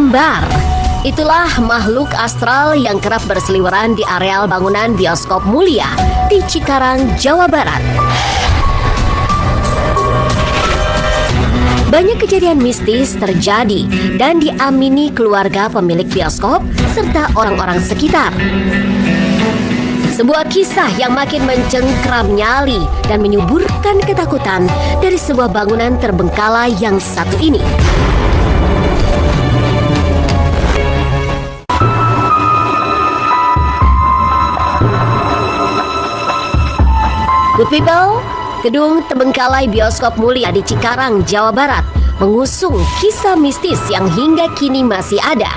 kembar. Itulah makhluk astral yang kerap berseliweran di areal bangunan bioskop Mulia di Cikarang, Jawa Barat. Banyak kejadian mistis terjadi dan diamini keluarga pemilik bioskop serta orang-orang sekitar. Sebuah kisah yang makin mencengkram nyali dan menyuburkan ketakutan dari sebuah bangunan terbengkalai yang satu ini. Good people, gedung terbengkalai bioskop Mulia di Cikarang, Jawa Barat mengusung kisah mistis yang hingga kini masih ada.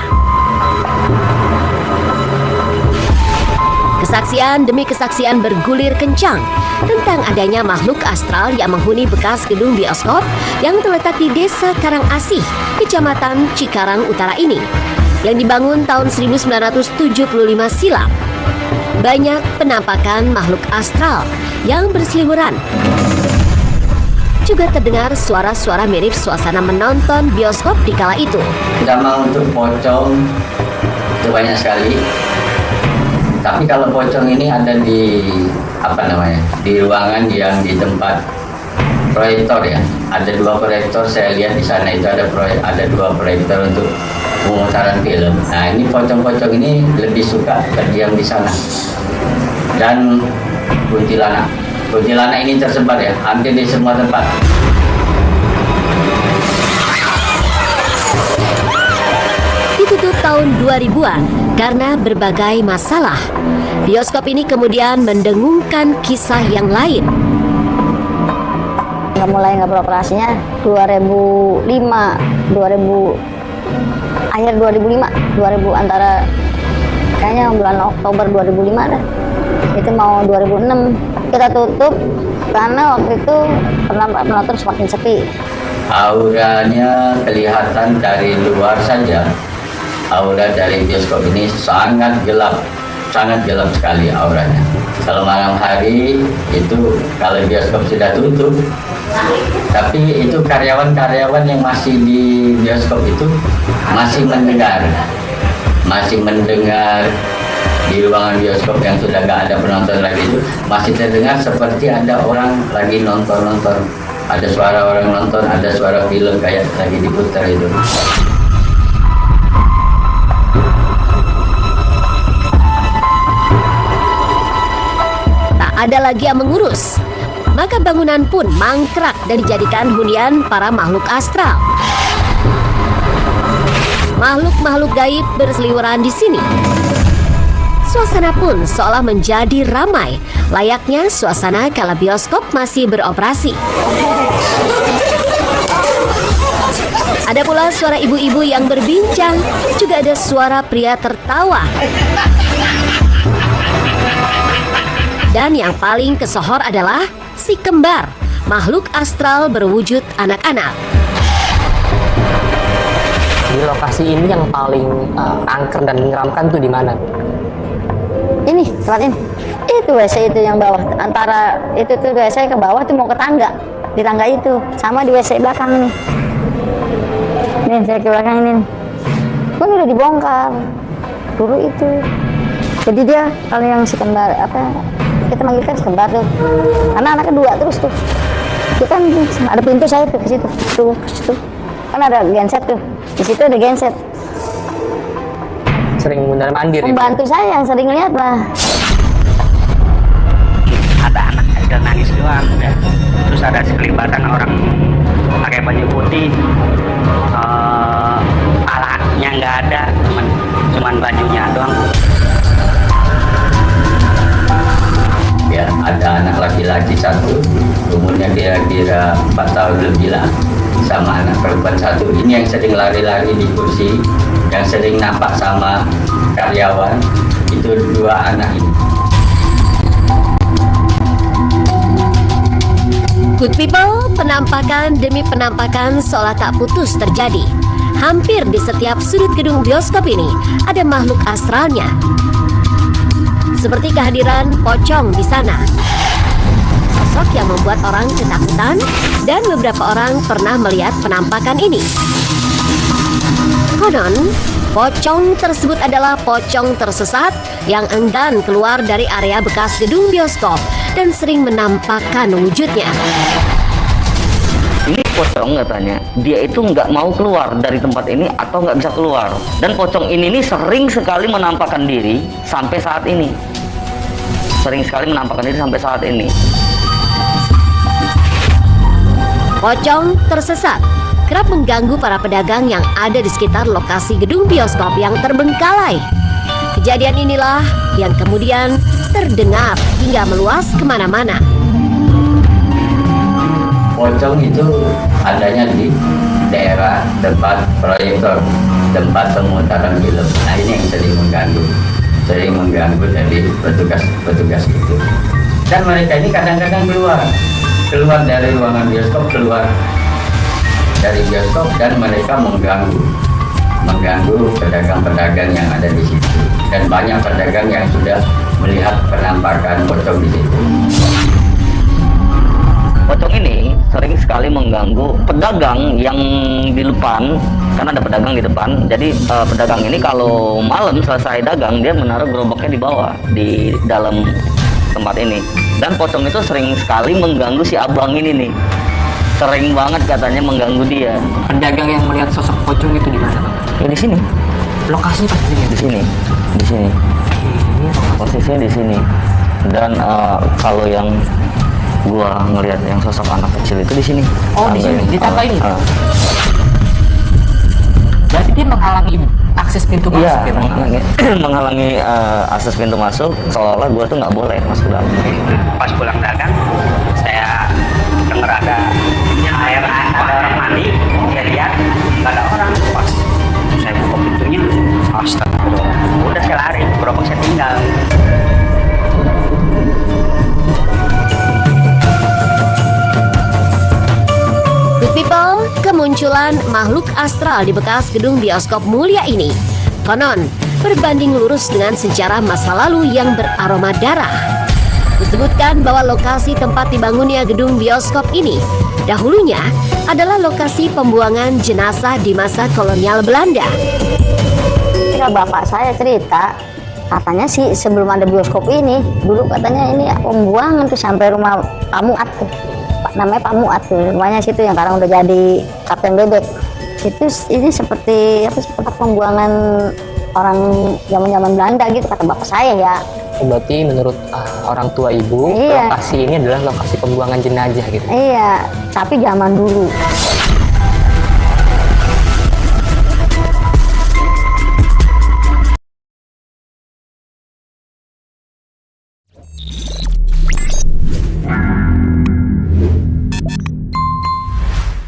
Kesaksian demi kesaksian bergulir kencang tentang adanya makhluk astral yang menghuni bekas gedung bioskop yang terletak di Desa Karangasih, Kecamatan Cikarang Utara ini, yang dibangun tahun 1975 silam. Banyak penampakan makhluk astral yang berseliweran. Juga terdengar suara-suara mirip suasana menonton bioskop di kala itu. Pertama untuk pocong itu banyak sekali. Tapi kalau pocong ini ada di di ruangan yang di tempat proyektor ya. Ada 2 proyektor, saya lihat di sana itu ada 2 proyektor untuk pemutaran film. Nah, ini pocong-pocong ini lebih suka terdiam di sana. Dan kuntilanak. Kuntilanak ini tersebar ya, hampir di semua tempat. Ditutup tahun 2000-an karena berbagai masalah. Bioskop ini kemudian mendengungkan kisah yang lain. Mulai nggak beroperasinya 2005, akhir 2005, antara kayaknya bulan Oktober 2005 dah. Itu mau 2006 kita tutup karena waktu itu penonton semakin sepi. Auranya kelihatan dari luar saja. Aura dari bioskop ini sangat gelap sekali auranya. Kalau malam hari itu, kalau bioskop sudah tutup, tapi itu karyawan-karyawan yang masih di bioskop itu masih mendengar di ruangan bioskop yang sudah nggak ada penonton lagi itu masih terdengar seperti ada orang lagi nonton, ada suara orang nonton, ada suara film kayak lagi diputar itu. Tak ada lagi yang mengurus, maka bangunan pun mangkrak dan dijadikan hunian para makhluk astral. Makhluk-makhluk gaib berseliweran di sini. Suasana pun seolah menjadi ramai, layaknya suasana kala bioskop masih beroperasi. Ada pula suara ibu-ibu yang berbincang, juga ada suara pria tertawa. Dan yang paling kesohor adalah si kembar, makhluk astral berwujud anak-anak. Di lokasi ini yang paling angker dan menyeramkan tuh di mana? Ini tempat ini, itu WC itu yang bawah, antara itu tuh WC ke bawah tuh mau ke tangga, di tangga itu sama di WC belakang nih. Nih saya ke belakang ini, pun udah dibongkar dulu itu. Jadi dia kalau yang si kembar kita manggilkan si kembar tuh, karena anaknya 2 terus tuh. Itu kan ada pintu saya tuh ke situ, tuh kan ada genset tuh, di situ ada genset. Sering mundar mandir. Pembantu saya yang sering lihat lah. Ada anak kecil nangis doang ya. Terus ada sekelibatan orang pakai baju putih, alatnya nggak ada, cuman bajunya doang. Ya, ada anak laki-laki 1, umurnya kira-kira 4 tahun lebih lah, sama anak perempuan 1. Ini yang sering lari-lari di kursi, yang sering nampak sama karyawan, itu 2 anak ini. Good people, penampakan demi penampakan seolah tak putus terjadi. Hampir di setiap sudut gedung bioskop ini ada makhluk astralnya. Seperti kehadiran pocong di sana. Sosok yang membuat orang ketakutan dan beberapa orang pernah melihat penampakan ini. Konon, pocong tersebut adalah pocong tersesat yang enggan keluar dari area bekas gedung bioskop dan sering menampakkan wujudnya. Ini pocong katanya, dia itu nggak mau keluar dari tempat ini atau nggak bisa keluar. Dan pocong ini nih sering sekali menampakkan diri sampai saat ini. Sering sekali menampakkan diri sampai saat ini. Pocong tersesat kerap mengganggu para pedagang yang ada di sekitar lokasi gedung bioskop yang terbengkalai. Kejadian inilah yang kemudian terdengar hingga meluas kemana-mana. Pocong itu adanya di daerah tempat proyektor, tempat pemutaran film. Nah ini yang sering mengganggu dari petugas itu. Dan mereka ini kadang-kadang keluar dari ruangan bioskop, keluar dari bioskop, dan mereka mengganggu pedagang-pedagang yang ada di situ. Dan banyak pedagang yang sudah melihat penampakan pocong di situ. Pocong ini sering sekali mengganggu pedagang yang di depan, karena ada pedagang di depan. Jadi pedagang ini kalau malam selesai dagang, dia menaruh gerobaknya di bawah, di dalam tempat ini. Dan pocong itu sering sekali mengganggu si abang ini nih. Sering banget katanya mengganggu dia. Pedagang yang melihat sosok pocong itu di mana, Bang? Ya di sini. Lokasinya pasti Di sini. Posisinya di sini. Dan kalau yang gua ngelihat yang sosok anak kecil itu di sini. Oh, di sini, di tangga ini? Ah. Berarti dia menghalangi akses pintu masuk Iya, ya, Bang? menghalangi akses pintu masuk, seolah-olah gua tuh nggak boleh masuk dalam. Pas pulang dagang, saya dengar ada orang mandi, saya lihat nggak ada orang. Pas saya buka pintunya, astagfirullah, udah saya lari, gerobak saya tinggal. Good people, kemunculan makhluk astral di bekas gedung bioskop mulia ini konon berbanding lurus dengan sejarah masa lalu yang beraroma darah. Disebutkan bahwa lokasi tempat dibangunnya gedung bioskop ini dahulunya adalah lokasi pembuangan jenazah di masa kolonial Belanda. Ketika bapak saya cerita, katanya sih sebelum ada bioskop ini, dulu katanya ini pembuangan tuh sampai rumah Pak Muat tuh. Namanya Pak Muat tuh, rumahnya situ yang sekarang udah jadi Kapten Bebek. Itu ini seperti tempat pembuangan orang zaman-zaman Belanda gitu kata bapak saya ya. Berarti menurut orang tua ibu, Iya. lokasi ini adalah lokasi pembuangan jenazah gitu. Iya, tapi zaman dulu.